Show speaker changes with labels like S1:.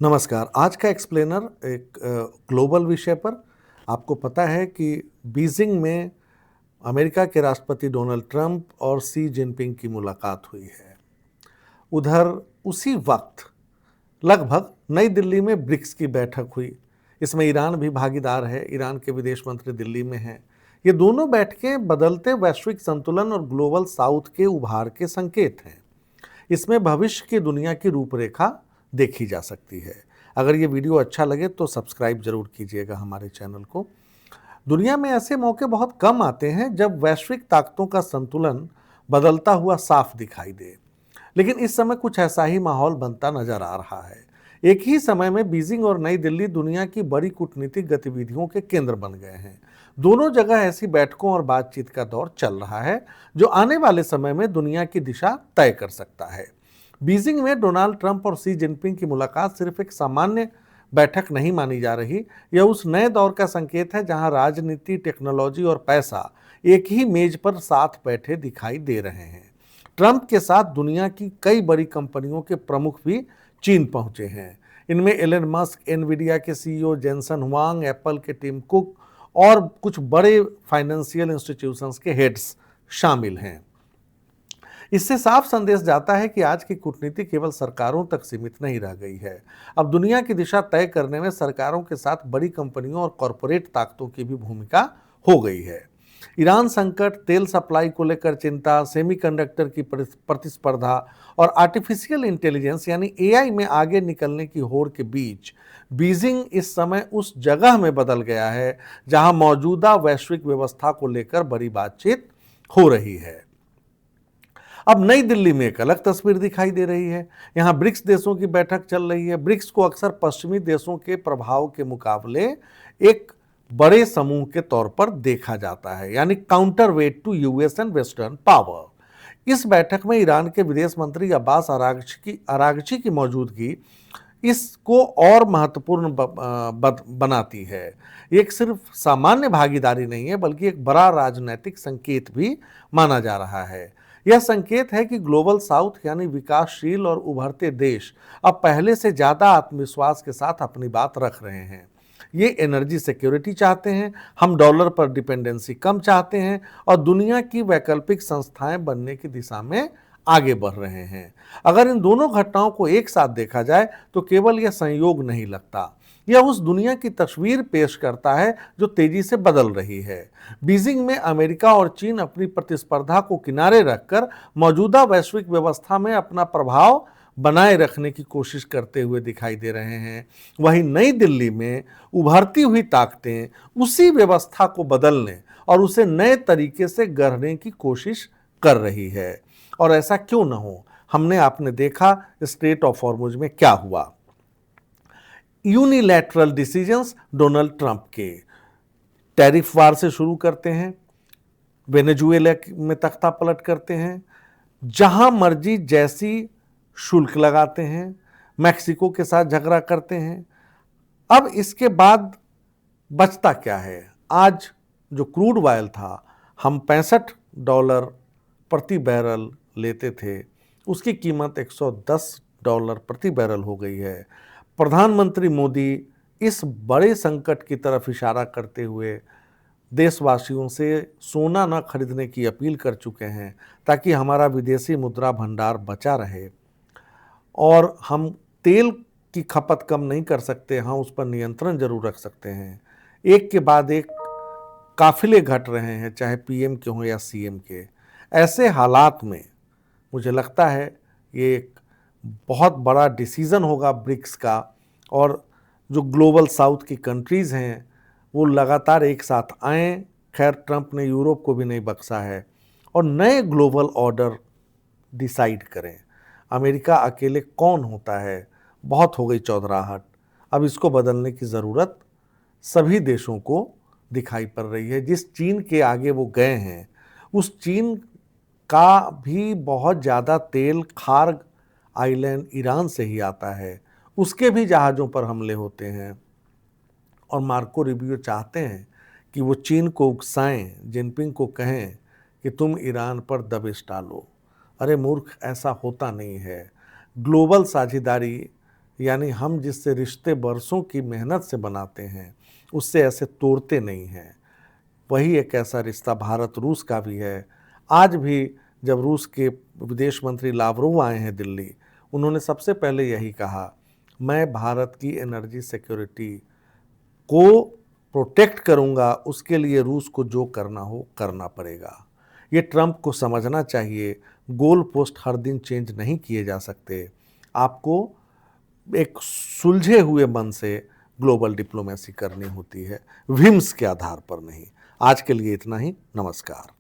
S1: नमस्कार। आज का एक्सप्लेनर एक ग्लोबल विषय पर। आपको पता है कि बीजिंग में अमेरिका के राष्ट्रपति डोनाल्ड ट्रंप और शी जिनपिंग की मुलाकात हुई है। उधर उसी वक्त लगभग नई दिल्ली में ब्रिक्स की बैठक हुई। इसमें ईरान भी भागीदार है। ईरान के विदेश मंत्री दिल्ली में हैं। ये दोनों बैठकें बदलते वैश्विक संतुलन और ग्लोबल साउथ के उभार के संकेत हैं। इसमें भविष्य की दुनिया की रूपरेखा देखी जा सकती है। अगर ये वीडियो अच्छा लगे तो सब्सक्राइब जरूर कीजिएगा हमारे चैनल को। दुनिया में ऐसे मौके बहुत कम आते हैं जब वैश्विक ताकतों का संतुलन बदलता हुआ साफ दिखाई दे, लेकिन इस समय कुछ ऐसा ही माहौल बनता नजर आ रहा है। एक ही समय में बीजिंग और नई दिल्ली दुनिया की बड़ी कूटनीतिक गतिविधियों के केंद्र बन गए हैं। दोनों जगह ऐसी बैठकों और बातचीत का दौर चल रहा है जो आने वाले समय में दुनिया की दिशा तय कर सकता है। बीजिंग में डोनाल्ड ट्रंप और शी जिनपिंग की मुलाकात सिर्फ एक सामान्य बैठक नहीं मानी जा रही। यह उस नए दौर का संकेत है जहां राजनीति, टेक्नोलॉजी और पैसा एक ही मेज पर साथ बैठे दिखाई दे रहे हैं। ट्रंप के साथ दुनिया की कई बड़ी कंपनियों के प्रमुख भी चीन पहुंचे हैं। इनमें एलन मस्क, एनवीडिया के सीईओ जेनसन हुआंग, एप्पल के टिम कुक और कुछ बड़े फाइनेंशियल इंस्टीट्यूशंस के हेड्स शामिल हैं। इससे साफ संदेश जाता है कि आज की कूटनीति केवल सरकारों तक सीमित नहीं रह गई है। अब दुनिया की दिशा तय करने में सरकारों के साथ बड़ी कंपनियों और कॉरपोरेट ताकतों की भी भूमिका हो गई है। ईरान संकट, तेल सप्लाई को लेकर चिंता, सेमीकंडक्टर की प्रतिस्पर्धा और आर्टिफिशियल इंटेलिजेंस यानी एआई में आगे निकलने की होड़ के बीच बीजिंग इस समय उस जगह में बदल गया है जहां मौजूदा वैश्विक व्यवस्था को लेकर बड़ी बातचीत हो रही है। अब नई दिल्ली में एक अलग तस्वीर दिखाई दे रही है। यहाँ ब्रिक्स देशों की बैठक चल रही है। ब्रिक्स को अक्सर पश्चिमी देशों के प्रभाव के मुकाबले एक बड़े समूह के तौर पर देखा जाता है, यानी counter weight to US and western power. इस बैठक में ईरान के विदेश मंत्री अब्बास अरागची की मौजूदगी इसको और महत्वपूर्ण बनाती है। एक सिर्फ सामान्य भागीदारी नहीं है, बल्कि एक बड़ा राजनीतिक संकेत भी माना जा रहा है। यह संकेत है कि ग्लोबल साउथ यानी विकासशील और उभरते देश अब पहले से ज्यादा आत्मविश्वास के साथ अपनी बात रख रहे हैं। ये एनर्जी सिक्योरिटी चाहते हैं, हम डॉलर पर डिपेंडेंसी कम चाहते हैं और दुनिया की वैकल्पिक संस्थाएं बनने की दिशा में आगे बढ़ रहे हैं। अगर इन दोनों घटनाओं को एक साथ देखा जाए तो केवल यह संयोग नहीं लगता, यह उस दुनिया की तस्वीर पेश करता है जो तेजी से बदल रही है। बीजिंग में अमेरिका और चीन अपनी प्रतिस्पर्धा को किनारे रखकर मौजूदा वैश्विक व्यवस्था में अपना प्रभाव बनाए रखने की कोशिश करते हुए दिखाई दे रहे हैं। वहीं नई दिल्ली में उभरती हुई ताकतें उसी व्यवस्था को बदलने और उसे नए तरीके से गढ़ने की कोशिश कर रही है। और ऐसा क्यों न हो, हमने आपने देखा स्ट्रेट ऑफ हॉर्मुज में क्या हुआ। यूनिलैटरल डिसीजंस डोनाल्ड ट्रंप के, टैरिफ वार से शुरू करते हैं, वेनेजुएला में तख्ता पलट करते हैं, जहां मर्जी जैसी शुल्क लगाते हैं, मैक्सिको के साथ झगड़ा करते हैं। अब इसके बाद बचता क्या है? आज जो क्रूड ऑयल था, हम $65 प्रति बैरल लेते थे, उसकी कीमत $110 प्रति बैरल हो गई है। प्रधानमंत्री मोदी इस बड़े संकट की तरफ इशारा करते हुए देशवासियों से सोना न खरीदने की अपील कर चुके हैं ताकि हमारा विदेशी मुद्रा भंडार बचा रहे। और हम तेल की खपत कम नहीं कर सकते, हाँ उस पर नियंत्रण जरूर रख सकते हैं। एक के बाद एक काफिले घट रहे हैं, चाहे पीएम के हों या सीएम के। ऐसे हालात में मुझे लगता है ये एक बहुत बड़ा डिसीज़न होगा ब्रिक्स का, और जो ग्लोबल साउथ की कंट्रीज़ हैं वो लगातार एक साथ आएँ। खैर ट्रंप ने यूरोप को भी नहीं बख्शा है, और नए ग्लोबल ऑर्डर डिसाइड करें। अमेरिका अकेले कौन होता है, बहुत हो गई चौधराहट। अब इसको बदलने की ज़रूरत सभी देशों को दिखाई पड़ रही है। जिस चीन के आगे वो गए हैं, उस चीन का भी बहुत ज़्यादा तेल खार्ग आइलैंड ईरान से ही आता है, उसके भी जहाज़ों पर हमले होते हैं। और मार्को रूबियो चाहते हैं कि वो चीन को उकसाएं, जिनपिंग को कहें कि तुम ईरान पर दबिश डालो। अरे मूर्ख, ऐसा होता नहीं है। ग्लोबल साझेदारी यानी हम जिससे रिश्ते बरसों की मेहनत से बनाते हैं उससे ऐसे तोड़ते नहीं हैं। वही एक ऐसा रिश्ता भारत रूस का भी है। आज भी जब रूस के विदेश मंत्री लावरोव आए हैं दिल्ली, उन्होंने सबसे पहले यही कहा, मैं भारत की एनर्जी सिक्योरिटी को प्रोटेक्ट करूंगा, उसके लिए रूस को जो करना हो करना पड़ेगा। ये ट्रंप को समझना चाहिए, गोल पोस्ट हर दिन चेंज नहीं किए जा सकते। आपको एक सुलझे हुए मन से ग्लोबल डिप्लोमेसी करनी होती है, व्हिम्स के आधार पर नहीं। आज के लिए इतना ही। नमस्कार।